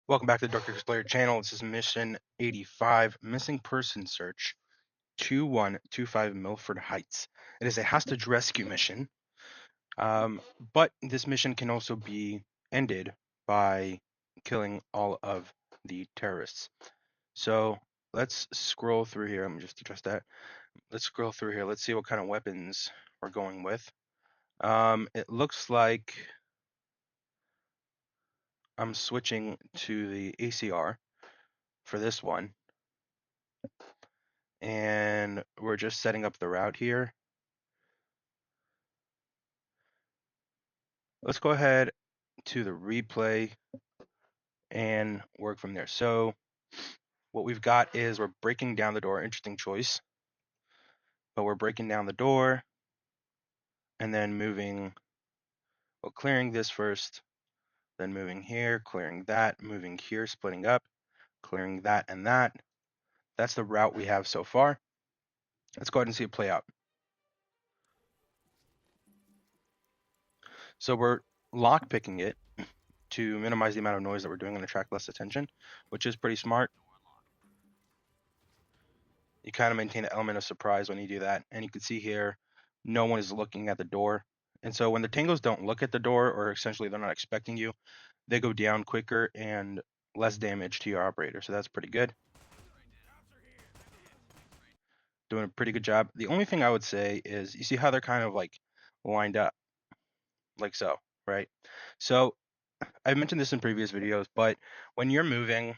Welcome back to the Doorkickers Player channel. This is mission 85, Missing Person Search, 2125 Milford Heights. It is a hostage rescue mission, but this mission can also be ended by killing all of the terrorists. So let's scroll through here. Let me just adjust that. Let's scroll through here. Let's see what kind of weapons we're going with. It looks like I'm switching to the ACR for this one. And we're just setting up the route here. Let's go ahead to the replay and work from there. So what we've got is we're breaking down the door. Interesting choice. But we're breaking down the door and then moving, well, clearing this first, then moving here, clearing that, moving here, splitting up, clearing that and that. That's the route we have so far. Let's go ahead and see it play out. So we're lockpicking it to minimize the amount of noise that we're doing and attract less attention, which is pretty smart. You kind of maintain an element of surprise when you do that. And you can see here, no one is looking at the door. And so when the tangos don't look at the door, or essentially they're not expecting you, they go down quicker and less damage to your operator. So that's pretty good. Doing a pretty good job. The only thing I would say is you see how they're kind of like lined up, like so, right? So I've mentioned this in previous videos, but when you're moving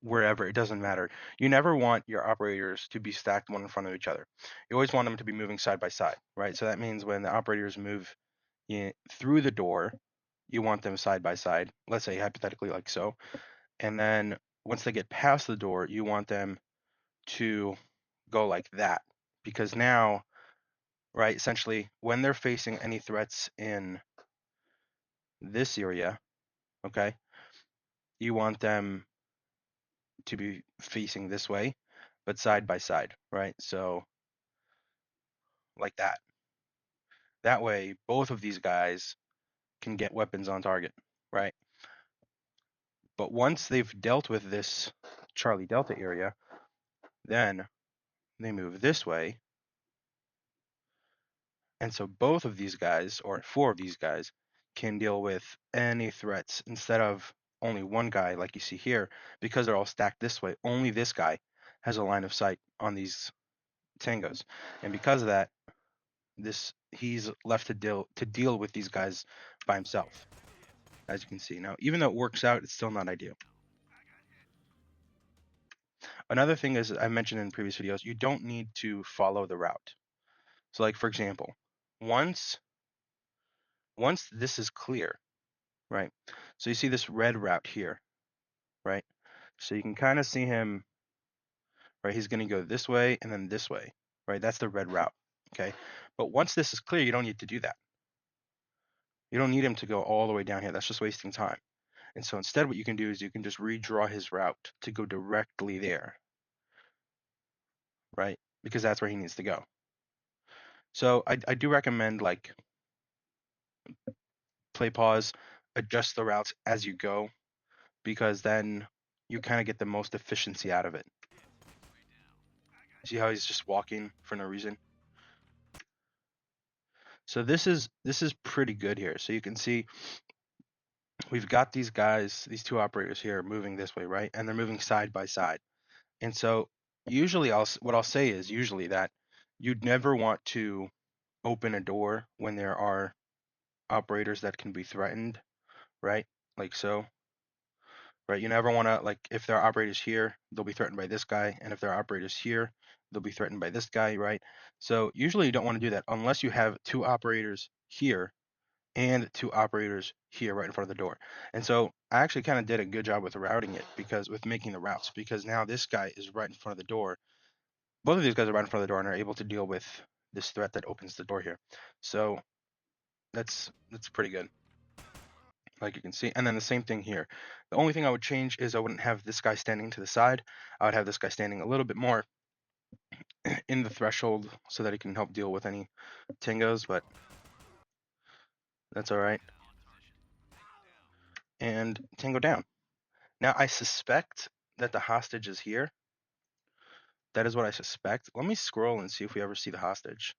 wherever, it doesn't matter. You never want your operators to be stacked one in front of each other. You always want them to be moving side by side, right? So that means when the operators move through the door, you want them side by side, let's say hypothetically like so. And then once they get past the door, you want them to go like that. Because now, right, essentially, when they're facing any threats in this area, okay, you want them to be facing this way, but side by side, right? So like that. That way, both of these guys can get weapons on target, right? But once they've dealt with this Charlie Delta area, then they move this way. And so both of these guys, or four of these guys, can deal with any threats instead of only one guy, like you see here, because they're all stacked this way. Only this guy has a line of sight on these tangos. And because of that, he's left to deal with these guys by himself, as you can see. Now, even though it works out, it's still not ideal. Another thing is, I mentioned in previous videos, you don't need to follow the route. So like, for example, once this is clear, right? So you see this red route here, right? So you can kind of see him, right? He's going to go this way and then this way, right? That's the red route, okay? But once this is clear, you don't need to do that. You don't need him to go all the way down here. That's just wasting time. And so instead what you can do is you can just redraw his route to go directly there, right? Because that's where he needs to go. So I do recommend like play pause, adjust the routes as you go, because then you kind of get the most efficiency out of it. See how he's just walking for no reason? So this is pretty good here. So you can see we've got these guys, these two operators here moving this way, right? And they're moving side by side. And so usually what I'll say is usually that you'd never want to open a door when there are operators that can be threatened, right? Like so, right? You never want to, like, if there are operators here, they'll be threatened by this guy, and if there are operators here, they'll be threatened by this guy, right? So usually you don't want to do that unless you have two operators here and two operators here right in front of the door. And so I actually kind of did a good job with routing it, because with making the routes, because now this guy is right in front of the door. Both of these guys are right in front of the door and are able to deal with this threat that opens the door here. So that's pretty good, like you can see. And then the same thing here. The only thing I would change is I wouldn't have this guy standing to the side. I would have this guy standing a little bit more in the threshold so that he can help deal with any tangos, but that's all right. And tango down. Now, I suspect that the hostage is here. That is what I suspect. Let me scroll and see if we ever see the hostage.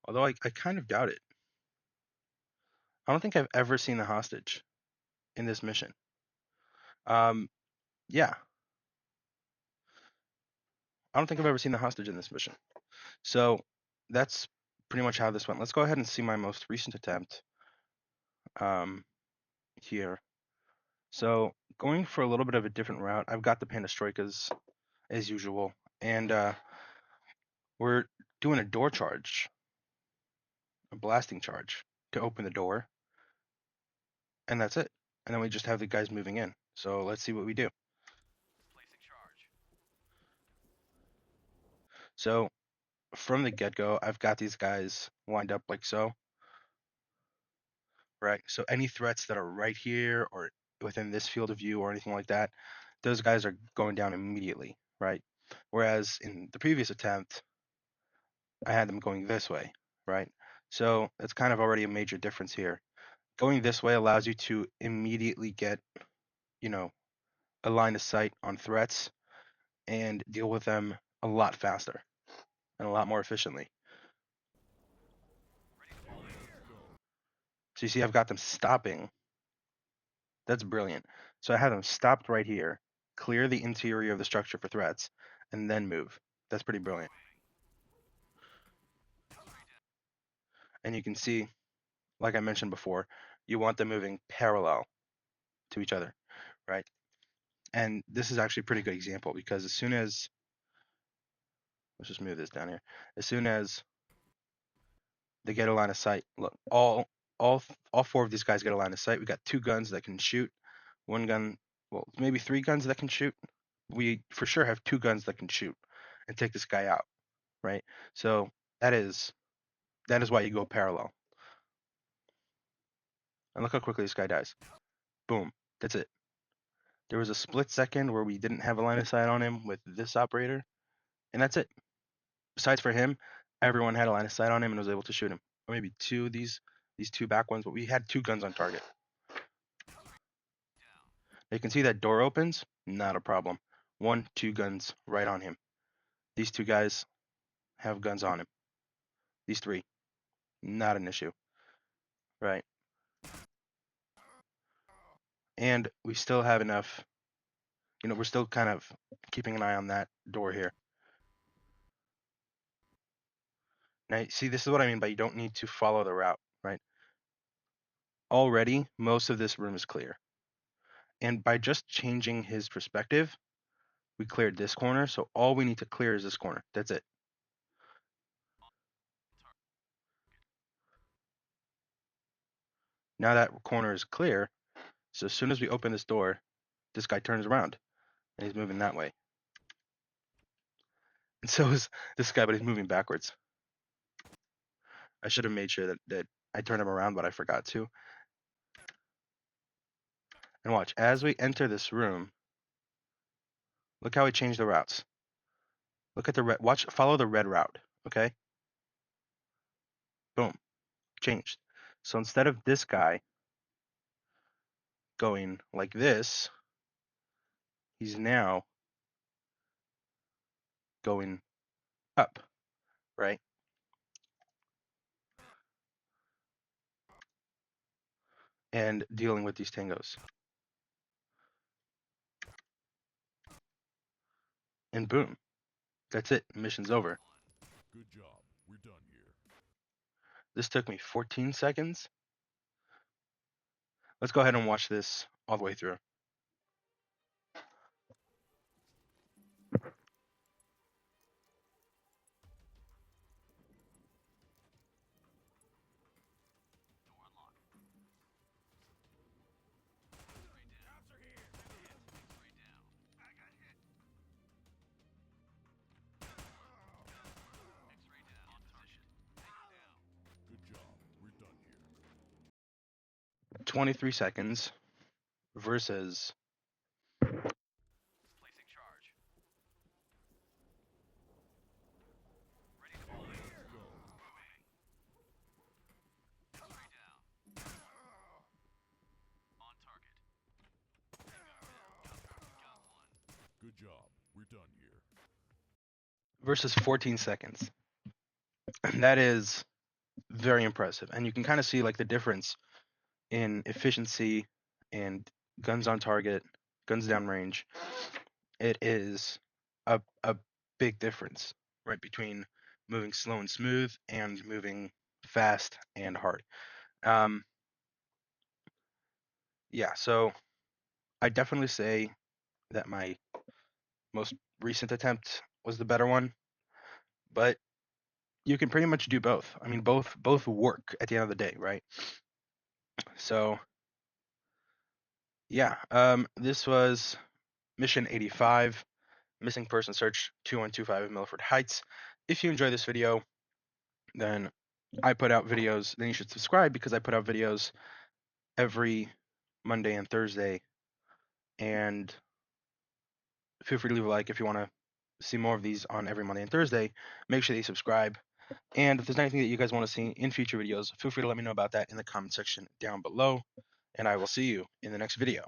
Although I kind of doubt it. I don't think I've ever seen the hostage in this mission. Yeah, I don't think I've ever seen the hostage in this mission. So that's pretty much how this went. Let's go ahead and see my most recent attempt here. So going for a little bit of a different route, I've got the Pandastroikas as usual, and we're doing a door charge, a blasting charge to open the door, and that's it. And then we just have the guys moving in. So let's see what we do. So from the get-go, I've got these guys lined up like so, right? So any threats that are right here or within this field of view or anything like that, those guys are going down immediately, right? Whereas in the previous attempt, I had them going this way, right? So that's kind of already a major difference here. Going this way allows you to immediately get, you know, a line of sight on threats and deal with them a lot faster and a lot more efficiently. So you see, I've got them stopping. That's brilliant. So I have them stopped right here, clear the interior of the structure for threats, and then move. That's pretty brilliant. And you can see, like I mentioned before, you want them moving parallel to each other, right? And this is actually a pretty good example because as soon as, let's just move this down here. As soon as they get a line of sight, look, all four of these guys get a line of sight. We got 2 guns that can shoot, 1 gun, well, maybe 3 guns that can shoot. We for sure have 2 guns that can shoot and take this guy out, right? So that is why you go parallel. And look how quickly this guy dies. Boom. That's it. There was a split second where we didn't have a line of sight on him with this operator, and that's it. Besides for him, everyone had a line of sight on him and was able to shoot him. Or maybe 2 of these 2 back ones, but we had 2 guns on target. You can see that door opens, not a problem. 1, 2 guns right on him. These 2 guys have guns on him. These 3, not an issue, right? And we still have enough, we're still kind of keeping an eye on that door here. Now, see, this is what I mean by you don't need to follow the route, right? Already, most of this room is clear. And by just changing his perspective, we cleared this corner. So all we need to clear is this corner. That's it. Now that corner is clear. So as soon as we open this door, this guy turns around and he's moving that way. And so is this guy, but he's moving backwards. I should have made sure that I turned him around, but I forgot to. And watch, as we enter this room, look how we changed the routes. Look at the red, watch, follow the red route, okay? Boom, changed. So instead of this guy going like this, he's now going up, right? And dealing with these tangos. And boom, that's it. Mission's over. Good job. We're done here. This took me 14 seconds. Let's go ahead and watch this all the way through. Good job. We're done here. 23 seconds versus Good job. We're done here. versus 14 seconds. That is very impressive. And you can kind of see like the difference in efficiency and guns on target, guns down range. It is a big difference, right, between moving slow and smooth and moving fast and hard. Um, yeah, so I definitely say that my most recent attempt was the better one, but you can pretty much do both. I mean, both work at the end of the day, right? So yeah, this was mission 85, missing person search 2125 Milford Heights. If you enjoy this video, then I put out videos. Then you should subscribe because I put out videos every Monday and Thursday. And feel free to leave a like if you want to see more of these on every Monday and Thursday. Make sure that you subscribe. And if there's anything that you guys want to see in future videos, feel free to let me know about that in the comment section down below. And I will see you in the next video.